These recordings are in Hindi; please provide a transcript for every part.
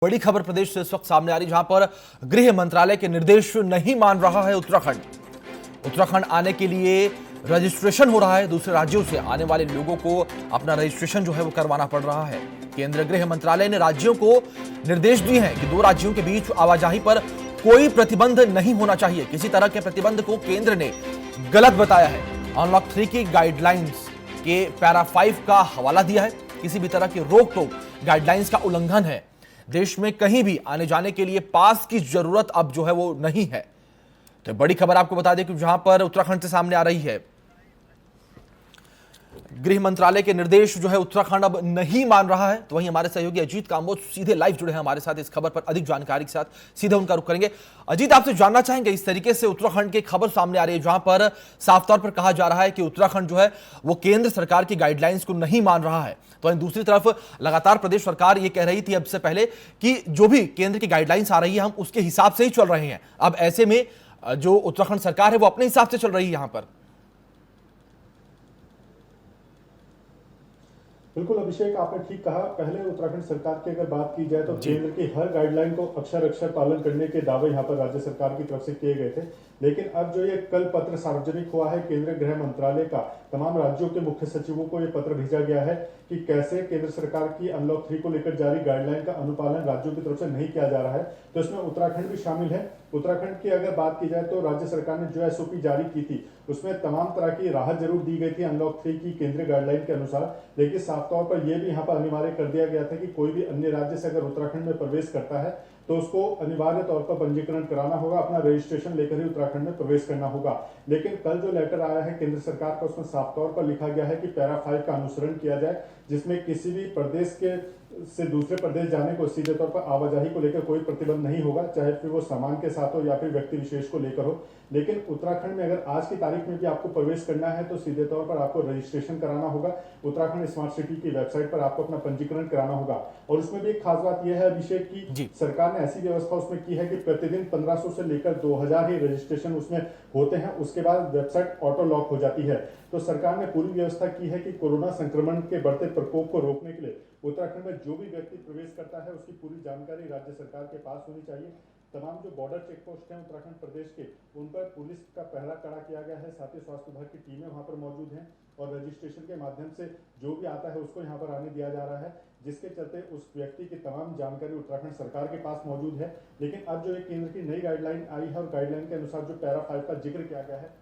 बड़ी खबर प्रदेश से इस वक्त सामने आ रही, जहां पर गृह मंत्रालय के निर्देश नहीं मान रहा है उत्तराखंड आने के लिए रजिस्ट्रेशन हो रहा है। दूसरे राज्यों से आने वाले लोगों को अपना रजिस्ट्रेशन जो है वो करवाना पड़ रहा है। केंद्रीय गृह मंत्रालय ने राज्यों को निर्देश दिए हैं कि दो राज्यों के बीच आवाजाही पर कोई प्रतिबंध नहीं होना चाहिए। किसी तरह के प्रतिबंध को केंद्र ने गलत बताया है। अनलॉक 3 की गाइडलाइंस के पैरा 5 का हवाला दिया है। किसी भी तरह की रोक टोक गाइडलाइंस का उल्लंघन है। देश में कहीं भी आने जाने के लिए पास की जरूरत अब जो है वो नहीं है। तो बड़ी खबर आपको बता दें कि जहां पर उत्तराखंड से सामने आ रही है, गृह मंत्रालय के निर्देश जो है उत्तराखंड अब नहीं मान रहा है। तो वहीं हमारे सहयोगी अजीत कामबोज सीधे लाइव जुड़े हैं हमारे साथ। इस खबर पर अधिक जानकारी के साथ सीधे उनका रुख करेंगे। अजीत, आपसे जानना चाहेंगे, इस तरीके से उत्तराखंड की खबर सामने आ रही है जहां पर साफ तौर पर कहा जा रहा है कि उत्तराखंड जो है वो केंद्र सरकार की गाइडलाइंस को नहीं मान रहा है। तो दूसरी तरफ लगातार प्रदेश सरकार ये कह रही थी अब से पहले कि जो भी केंद्र की गाइडलाइंस आ रही है हम उसके हिसाब से ही चल रहे हैं। अब ऐसे में जो उत्तराखंड सरकार है वो अपने हिसाब से चल रही है यहां पर। बिल्कुल अभिषेक, आपने ठीक कहा। पहले उत्तराखंड सरकार की अगर बात की जाए तो केंद्र की हर गाइडलाइन को अक्षर अक्षर पालन करने के दावे यहां पर राज्य सरकार की तरफ से किए गए थे। लेकिन अब जो ये कल पत्र सार्वजनिक हुआ है, केंद्रीय गृह मंत्रालय का तमाम राज्यों के मुख्य सचिवों को यह पत्र भेजा गया है कि कैसे केंद्र सरकार की अनलॉक 3 को लेकर जारी गाइडलाइन का अनुपालन राज्यों की तरफ से नहीं किया जा रहा है। तो इसमें उत्तराखंड भी शामिल है। उत्तराखंड की अगर बात की जाए तो राज्य सरकार ने जो एसओपी जारी की थी उसमें तमाम तरह की राहत जरूर दी गई थी अनलॉक 3 की केंद्रीय गाइडलाइन के अनुसार। लेकिन साफ तौर पर यह भी यहाँ पर अनिवार्य कर दिया गया था कि कोई भी अन्य राज्य से अगर उत्तराखंड में प्रवेश करता है तो उसको अनिवार्य तौर पर पंजीकरण कराना होगा, अपना रजिस्ट्रेशन लेकर ही उत्तराखंड में प्रवेश करना होगा। लेकिन कल जो लेटर आया है केंद्र सरकार का उसमें साफ तौर पर लिखा गया है कि पैरा 5 का अनुसरण किया जाए, जिसमें किसी भी प्रदेश के से दूसरे प्रदेश जाने को सीधे तौर पर आवाजाही को लेकर कोई प्रतिबंध नहीं होगा, चाहे फिर वो सामान के साथ हो या फिर व्यक्ति विशेष को लेकर हो। लेकिन उत्तराखंड में अगर आज की तारीख में भी आपको प्रवेश करना है तो सीधे तौर पर आपको रजिस्ट्रेशन कराना होगा। उत्तराखंड स्मार्ट सिटी की वेबसाइट पर आपको अपना पंजीकरण कराना होगा। और उसमें भी एक खास बात यह है अभिषेक की सरकार ने ऐसी व्यवस्था उसमें की है कि प्रतिदिन 1500 से लेकर 2000 ही रजिस्ट्रेशन उसमें होते हैं। उसके बाद वेबसाइट ऑटो लॉक हो जाती है। तो सरकार ने पूरी व्यवस्था की है कि कोरोना संक्रमण के बढ़ते प्रकोप को रोकने के लिए उत्तराखंड में जो भी व्यक्ति प्रवेश करता है उसकी पूरी जानकारी राज्य सरकार के पास होनी चाहिए। तमाम जो बॉर्डर चेक पोस्ट हैं उत्तराखंड प्रदेश के, उन पर पुलिस का पहरा कड़ा किया गया है। साथ ही स्वास्थ्य विभाग की टीमें वहां पर मौजूद हैं और रजिस्ट्रेशन के माध्यम से जो भी आता है उसको यहाँ पर आने दिया जा रहा है, जिसके चलते उस व्यक्ति की तमाम जानकारी उत्तराखंड सरकार के पास मौजूद है। लेकिन अब जो एक केंद्र की नई गाइडलाइन आई है और गाइडलाइन के अनुसार जो पैरा 5 का जिक्र किया गया है,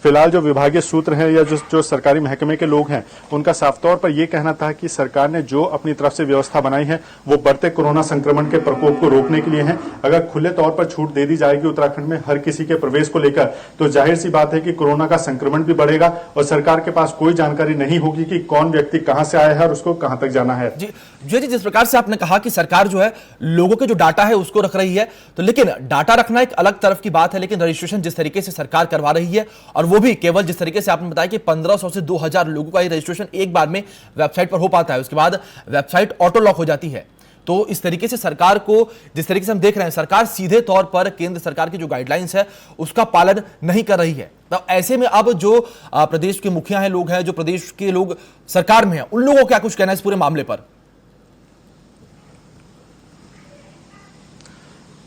फिलहाल जो विभागीय सूत्र हैं या जो सरकारी महकमे के लोग हैं उनका साफ तौर पर यह कहना था कि सरकार ने जो अपनी तरफ से व्यवस्था बनाई है वो बढ़ते कोरोना संक्रमण के प्रकोप को रोकने के लिए है। अगर खुले तौर पर छूट दे दी जाएगी उत्तराखंड में हर किसी के प्रवेश को लेकर तो जाहिर सी बात है कि कोरोना का संक्रमण भी बढ़ेगा और सरकार के पास कोई जानकारी नहीं होगी कि कौन व्यक्ति कहां से आया है और उसको कहां तक जाना है। जी, जिस प्रकार से आपने कहा कि सरकार जो है लोगों के जो डाटा है उसको रख रही है, तो लेकिन डाटा रखना एक अलग तरफ की बात है, लेकिन रजिस्ट्रेशन जिस तरीके से सरकार करवा रही है और वो भी केवल जिस तरीके से आपने बताया कि 1500 से 2000 लोगों का ये रजिस्ट्रेशन एक बार में वेबसाइट पर हो पाता है, उसके बाद वेबसाइट ऑटो लॉक हो जाती है। तो इस तरीके से सरकार को, जिस तरीके से हम देख रहे हैं, सरकार सीधे तौर पर केंद्र सरकार की जो गाइडलाइंस है उसका पालन नहीं कर रही है। तो ऐसे में अब जो प्रदेश के मुखिया हैं, लोग हैं, जो प्रदेश के लोग सरकार में हैं, उन लोगों को क्या कुछ कहना है इस पूरे मामले पर?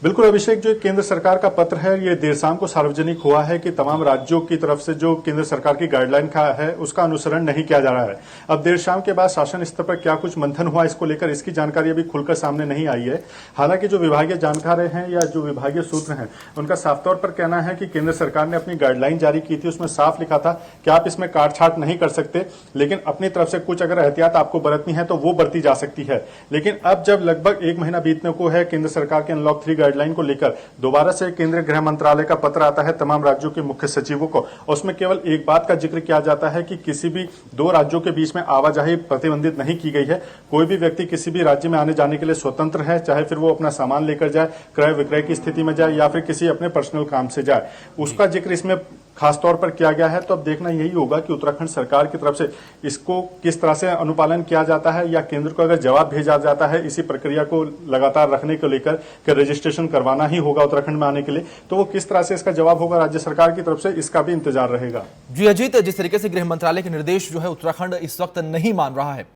बिल्कुल अभिषेक, जो केंद्र सरकार का पत्र है ये देर शाम को सार्वजनिक हुआ है कि तमाम राज्यों की तरफ से जो केंद्र सरकार की गाइडलाइन का है उसका अनुसरण नहीं किया जा रहा है। अब देर शाम के बाद शासन स्तर पर क्या कुछ मंथन हुआ इसको लेकर, इसकी जानकारी अभी खुलकर सामने नहीं आई है। हालांकि जो विभागीय जानकार हैं या जो विभागीय सूत्र हैं उनका साफ तौर पर कहना है कि केंद्र सरकार ने अपनी गाइडलाइन जारी की थी, उसमें साफ लिखा था कि आप इसमें काटछाट नहीं कर सकते, लेकिन अपनी तरफ से कुछ अगर एहतियात आपको बरतनी है तो वो बरती जा सकती है। लेकिन अब जब लगभग 1 महीना बीतने को है केंद्र सरकार के अनलॉक 3 गाइडलाइन को लेकर दोबारा से केंद्रीय गृह मंत्रालय का पत्र आता है तमाम राज्यों के मुख्य सचिवों को, उसमें केवल एक बात का जिक्र किया जाता है कि किसी भी दो राज्यों के बीच में आवाजाही प्रतिबंधित नहीं की गई है। कोई भी व्यक्ति किसी भी राज्य में आने जाने के लिए स्वतंत्र है, चाहे फिर वो अपना सामान लेकर जाए, क्रय विक्रय की स्थिति में जाए या फिर किसी अपने पर्सनल काम से जाए, उसका जिक्र इसमें खास तौर पर किया गया है। तो अब देखना यही होगा कि उत्तराखंड सरकार की तरफ से इसको किस तरह से अनुपालन किया जाता है, या केंद्र को अगर जवाब भेजा जाता है इसी प्रक्रिया को लगातार रखने को लेकर कि रजिस्ट्रेशन करवाना ही होगा उत्तराखंड में आने के लिए, तो वो किस तरह से इसका जवाब होगा राज्य सरकार की तरफ से, इसका भी इंतजार रहेगा। जी अजीत, जिस तरीके से गृह मंत्रालय के निर्देश जो है उत्तराखंड इस वक्त नहीं मान रहा है,